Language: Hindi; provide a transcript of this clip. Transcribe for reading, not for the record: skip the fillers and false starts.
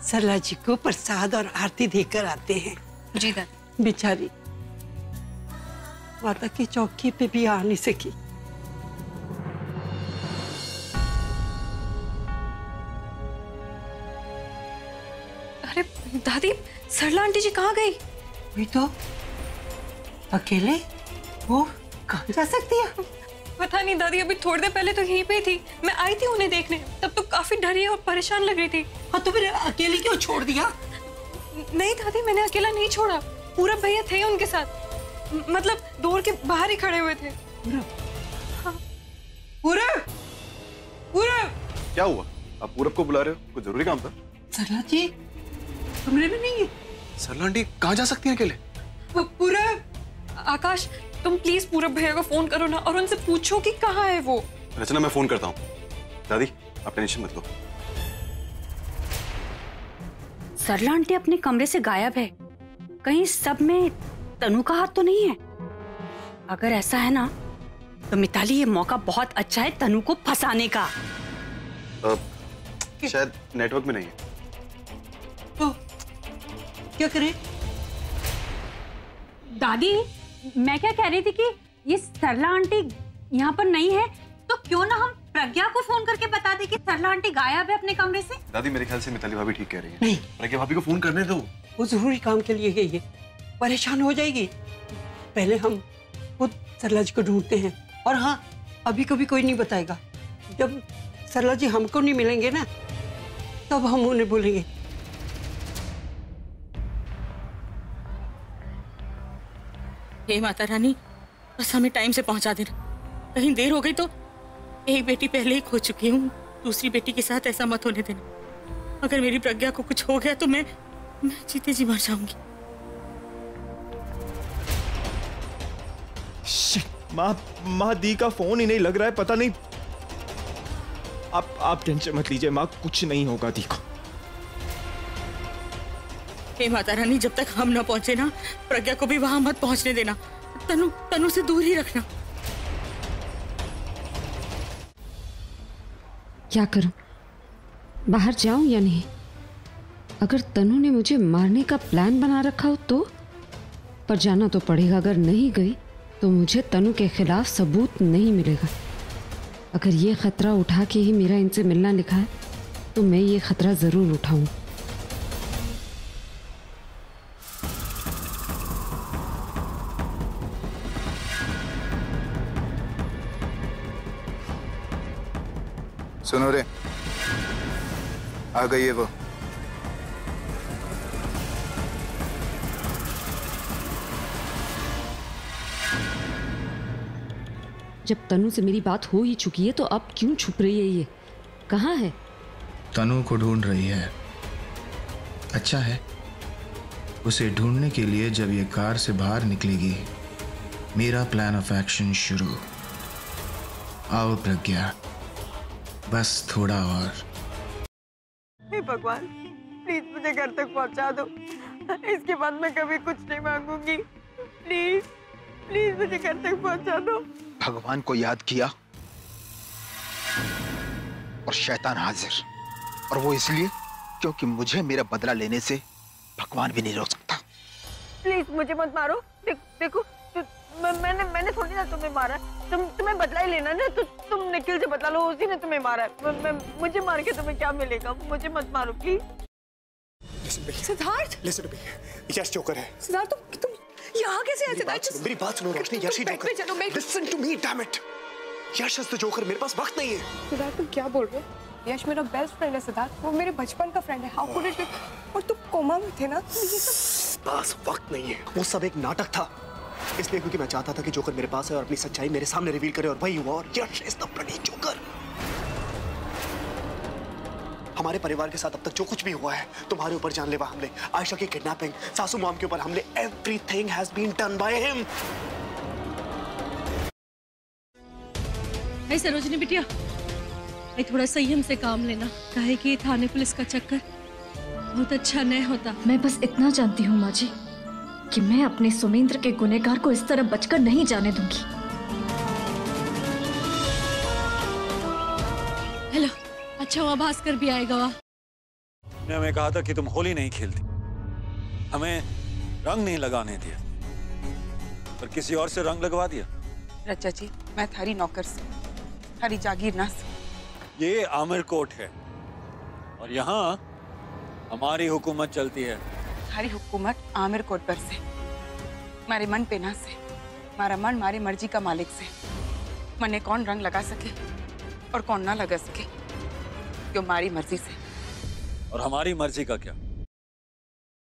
सरला जी को प्रसाद और आरती देकर आते हैं। जी दादी। बेचारी माता की चौकी पे भी आ नहीं सकी। अरे दादी, सरला आंटी जी कहाँ गई? वही तो, अकेले वो कहाँ जा सकती है? पता नहीं दादी, अभी थोड़ी देर पहले तो यहीं पे थी। मैं आई थी उन्हें देखने, तब तो काफी डरी और परेशान लग रही थी। हाँ तो फिर अकेले क्यों छोड़ दिया? नहीं दादी, मैंने अकेला नहीं छोड़ा। पूरब भैया थे उनके साथ, मतलब डोर के बाहर ही खड़े हुए थे। पूरब, पूरब, क्या हुआ? आप पूरब को बुला रहे हो? कुछ जरूरी काम था? सरला जी कमरे में नहीं है। सरला आंटी कहाँ जा सकती हैं अकेले? पूरब, आकाश तुम प्लीज पूरब भैया को फोन करो ना और उनसे पूछो कि कहाँ है वो। रचना मैं फोन करता हूँ। दादी आप टेंशन मत लो। सरला आंटी अपने कमरे से गायब है। कहीं सब में तनु का हाथ तो नहीं है? अगर ऐसा है ना तो मिताली ये मौका बहुत अच्छा है तनु को फंसाने का। शायद नेटवर्क में नहीं है। तो क्या करें? दादी मैं क्या कह रही थी कि ये सरला आंटी यहाँ पर नहीं है तो क्यों ना हम प्रज्ञा को फोन करके बता दें कि सरला आंटी गायब है अपने कमरे से। दादी मेरे ख्याल से मिताली भाभी ठीक कह रही है। नहीं, प्रज्ञा भाभी को फोन करने दो। वो जरूरी काम के लिए गई है, परेशान हो जाएगी। पहले हम खुद सरला जी को ढूंढते हैं। और हाँ, अभी कभी कोई नहीं बताएगा। जब सरला जी हमको नहीं मिलेंगे ना तब हम उन्हें बोलेंगे। हे माता रानी, बस हमें टाइम से पहुंचा देना। कहीं देर हो गई तो एक बेटी पहले ही खो चुकी हूँ, दूसरी बेटी के साथ ऐसा मत होने देना। अगर मेरी प्रज्ञा को कुछ हो गया तो मैं जीते जी मर जाऊंगी। माँ दी का फोन ही नहीं लग रहा है, पता नहीं। आप टेंशन मत लीजिए माँ, कुछ नहीं होगा दी को। हे माता रानी, जब तक हम ना पहुंचे ना प्रज्ञा को भी वहां मत पहुंचने देना। तनु से दूर ही रखना। क्या करूं, बाहर जाऊं या नहीं? अगर तनु ने मुझे मारने का प्लान बना रखा हो तो? पर जाना तो पड़ेगा। अगर नहीं गई तो मुझे तनु के खिलाफ सबूत नहीं मिलेगा। अगर ये खतरा उठा के ही मेरा इनसे मिलना लिखा है तो मैं ये खतरा जरूर उठाऊं। सुनो रे, आ गई है वो। जब तनु से मेरी बात हो ही चुकी है तो अब क्यों छुप रही है? ये कहाँ है? तनु को ढूंढ रही है। अच्छा है, उसे ढूंढने के लिए जब ये कार से बाहर निकलेगी मेरा प्लान ऑफ एक्शन शुरू। आओ प्रज्ञा, बस थोड़ा और। हे भगवान, प्लीज मुझे घर तक पहुंचा दो। इसके बाद मैं कभी कुछ नहीं मांगूंगी। प्लीज प्लीज मुझे घर तक पहुंचा दो। भगवान को याद किया और शैतान हाजिर। और वो इसलिए क्योंकि मुझे मेरा बदला लेने से भगवान भी नहीं रोक सकता। प्लीज मुझे मत मारो। देखो मैंने थोड़ी ना तुम्हें मारा। तुम्हें बदला ही लेना ना, तो तुम निखिल से बदला लो, उसी ने तुम्हें मारा है। मुझे मार के तुम्हें क्या मिलेगा? मुझे मत मारो प्लीज। सिद्धार्थ, यश जोकर है। सिद्धार्थ तुम यहाँ कैसे आए? सिद्धार्थ मेरी बात सुनो रोशनी, यश ही joker. Listen to me, damn it. Yash is the joker. मेरे पास वक्त नहीं है। सिद्धार्थ तुम क्या बोल रहे हो? यश मेरा बेस्ट फ्रेंड है सिद्धार्थ, वो मेरे बचपन का फ्रेंड है। How could it be? और तुम कोमा में थे ना, तो ये सब पास वक्त नहीं है। वो सब एक नाटक था, इसलिए क्योंकि मैं चाहता था कि जोकर मेरे पास है और अपनी सच्चाई मेरे सामने रिवील करे, और वही हुआ। और यश इज द ब्लडी जोकर। हमारे परिवार के साथ अब तक जो कुछ भी हुआ है, तुम्हारे ऊपर जानलेवा हमले, आयशा की किडनैपिंग, सासू मॉम के ऊपर हमले, everything has been done by him. नहीं सरोजिनी बिटिया, थोड़ा संयम से काम लेना। काहे कि थाने पुलिस का चक्कर बहुत अच्छा नहीं होता। मैं बस इतना जानती हूँ माँ जी कि मैं अपने सुमेंद्र के गुनहगार को इस तरह बचकर नहीं जाने दूंगी। हेलो, अच्छा हुआ भास्कर भी आएगा। वाह, तुमने हमें कहा था कि तुम होली नहीं खेलती, हमें रंग नहीं लगाने दिया, पर किसी और से रंग लगवा दिया। रचा जी, मैं थारी नौकर से, थारी जागीर ना से। ये आमिर कोट है और यहाँ हमारी हुकूमत चलती है। थारी हुकूमत आमिर कोट पर से, मारे मन पे ना से, मारा मन मारी मर्जी का मालिक से। मने कौन रंग लगा सके और कौन ना लगा सके, क्यों मारी मर्जी से। और हमारी मर्जी का क्या?